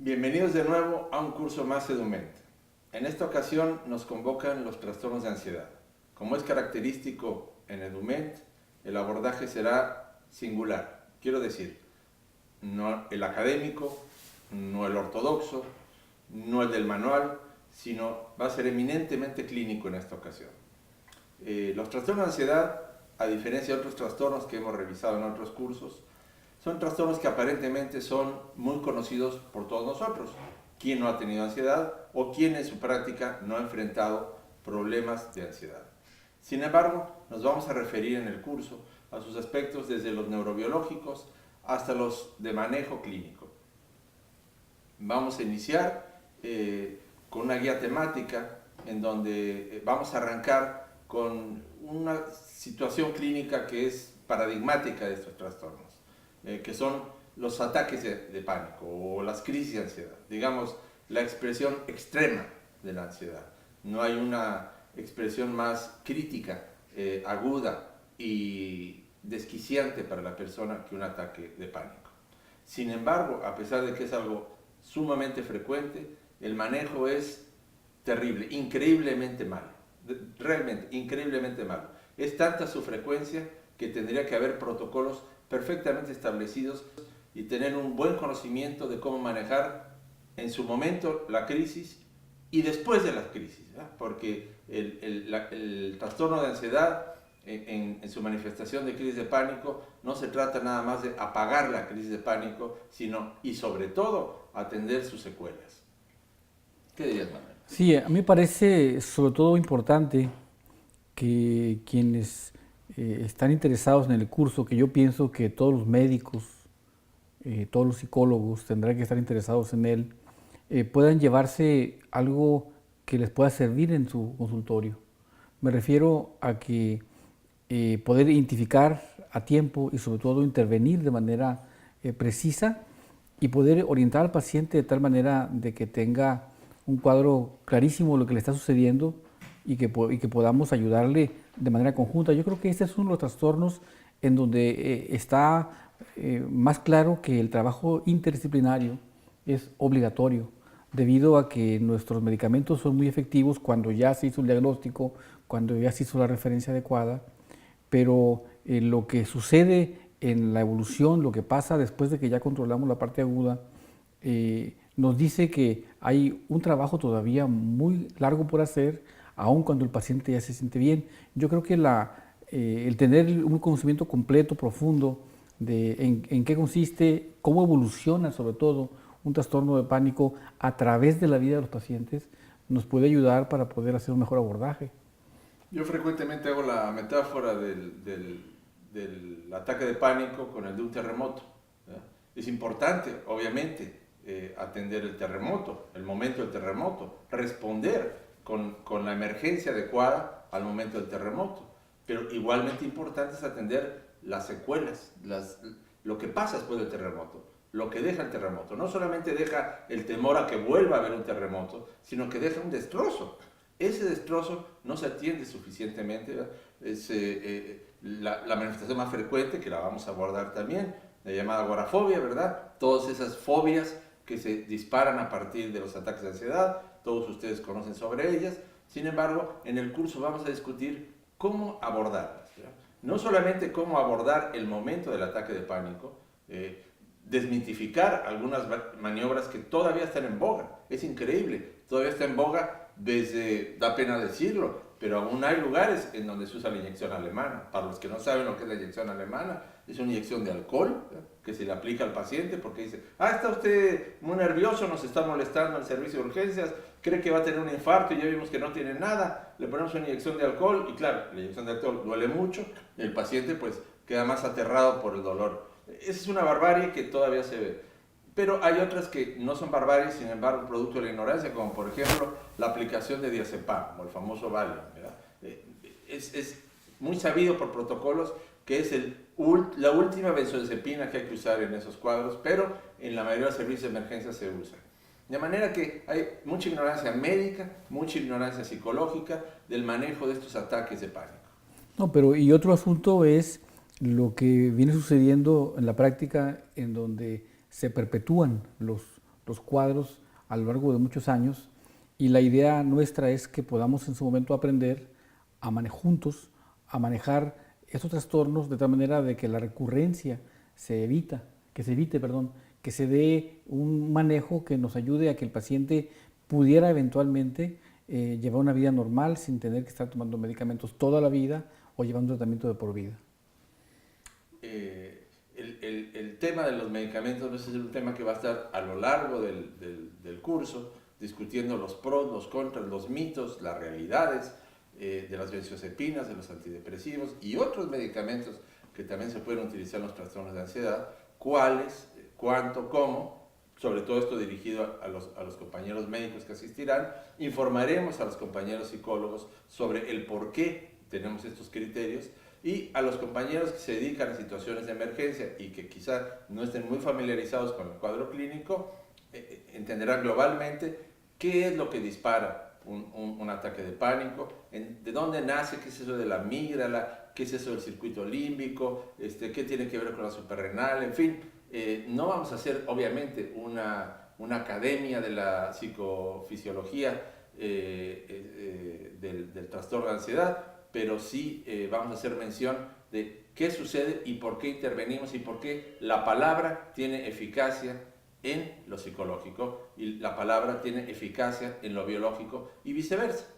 Bienvenidos de nuevo a un curso más Edument. En esta ocasión nos convocan los trastornos de ansiedad. Como es característico en Edument, el abordaje será singular. Quiero decir, no el académico, no el ortodoxo, no el del manual, sino va a ser eminentemente clínico en esta ocasión. Los trastornos de ansiedad, a diferencia de otros trastornos que hemos revisado en otros cursos, son trastornos que aparentemente son muy conocidos por todos nosotros. ¿Quién no ha tenido ansiedad o quién en su práctica no ha enfrentado problemas de ansiedad? Sin embargo, nos vamos a referir en el curso a sus aspectos desde los neurobiológicos hasta los de manejo clínico. Vamos a iniciar con una guía temática en donde vamos a arrancar con una situación clínica que es paradigmática de estos trastornos, que son los ataques de pánico o las crisis de ansiedad, digamos, la expresión extrema de la ansiedad. No hay una expresión más crítica, aguda y desquiciante para la persona que un ataque de pánico. Sin embargo, a pesar de que es algo sumamente frecuente, el manejo es terrible, increíblemente malo, realmente increíblemente malo. Es tanta su frecuencia que tendría que haber protocolos perfectamente establecidos y tener un buen conocimiento de cómo manejar en su momento la crisis y después de la crisis, ¿verdad? Porque el trastorno de ansiedad en su manifestación de crisis de pánico no se trata nada más de apagar la crisis de pánico, sino y sobre todo atender sus secuelas. ¿Qué dirías, Manuel? Sí, a mí me parece sobre todo importante que quienes están interesados en el curso, que yo pienso que todos los médicos, todos los psicólogos tendrán que estar interesados en él, puedan llevarse algo que les pueda servir en su consultorio. Me refiero a que poder identificar a tiempo y sobre todo intervenir de manera precisa y poder orientar al paciente de tal manera de que tenga un cuadro clarísimo de lo que le está sucediendo y que podamos ayudarle de manera conjunta. Yo creo que este es uno de los trastornos en donde está más claro que el trabajo interdisciplinario es obligatorio, debido a que nuestros medicamentos son muy efectivos cuando ya se hizo el diagnóstico, cuando ya se hizo la referencia adecuada, pero lo que sucede en la evolución, lo que pasa después de que ya controlamos la parte aguda, nos dice que hay un trabajo todavía muy largo por hacer, aun cuando el paciente ya se siente bien. Yo creo que el tener un conocimiento completo, profundo, de en qué consiste, cómo evoluciona sobre todo un trastorno de pánico a través de la vida de los pacientes, nos puede ayudar para poder hacer un mejor abordaje. Yo frecuentemente hago la metáfora del ataque de pánico con el de un terremoto, ¿verdad? Es importante, obviamente, atender el terremoto, el momento del terremoto, responder con la emergencia adecuada al momento del terremoto. Pero igualmente importante es atender las secuelas, lo que pasa después del terremoto, lo que deja el terremoto. No solamente deja el temor a que vuelva a haber un terremoto, sino que deja un destrozo. Ese destrozo no se atiende suficientemente, ¿verdad? Es la manifestación más frecuente, que la vamos a abordar también, la llamada agorafobia, ¿verdad? Todas esas fobias que se disparan a partir de los ataques de ansiedad, todos ustedes conocen sobre ellas. Sin embargo, en el curso vamos a discutir cómo abordarlas, ¿verdad? No solamente cómo abordar el momento del ataque de pánico, desmitificar algunas maniobras que todavía están en boga. Es increíble, todavía está en boga da pena decirlo, pero aún hay lugares en donde se usa la inyección alemana. Para los que no saben lo que es la inyección alemana, es una inyección de alcohol, ¿verdad?, que se le aplica al paciente porque dice, está usted muy nervioso, nos está molestando el servicio de urgencias, cree que va a tener un infarto y ya vimos que no tiene nada, le ponemos una inyección de alcohol y claro, la inyección de alcohol duele mucho y el paciente pues queda más aterrado por el dolor. Esa es una barbarie que todavía se ve. Pero hay otras que no son barbaries, sin embargo, producto de la ignorancia, como por ejemplo la aplicación de diazepam, o el famoso Valium, ¿verdad? Es muy sabido por protocolos que es la última benzodiazepina que hay que usar en esos cuadros, pero en la mayoría de los servicios de emergencia se usa. De manera que hay mucha ignorancia médica, mucha ignorancia psicológica del manejo de estos ataques de pánico. No, pero y otro asunto es lo que viene sucediendo en la práctica en donde se perpetúan los los cuadros a lo largo de muchos años y la idea nuestra es que podamos en su momento aprender juntos a manejar estos trastornos de tal manera de que la recurrencia que se evite, perdón, que se dé un manejo que nos ayude a que el paciente pudiera eventualmente llevar una vida normal sin tener que estar tomando medicamentos toda la vida o llevar un tratamiento de por vida. El tema de los medicamentos es un tema que va a estar a lo largo del curso, discutiendo los pros, los contras, los mitos, las realidades de las benzodiazepinas, de los antidepresivos y otros medicamentos que también se pueden utilizar en los trastornos de ansiedad, cuáles, cuánto, cómo, sobre todo esto dirigido a los compañeros médicos que asistirán. Informaremos a los compañeros psicólogos sobre el por qué tenemos estos criterios y a los compañeros que se dedican a situaciones de emergencia y que quizá no estén muy familiarizados con el cuadro clínico, entenderán globalmente qué es lo que dispara un ataque de pánico, de dónde nace, qué es eso de la amígdala, qué es eso del circuito límbico, qué tiene que ver con la suprarrenal, en fin. No vamos a hacer obviamente una academia de la psicofisiología del trastorno de ansiedad, pero sí vamos a hacer mención de qué sucede y por qué intervenimos y por qué la palabra tiene eficacia en lo psicológico y la palabra tiene eficacia en lo biológico y viceversa.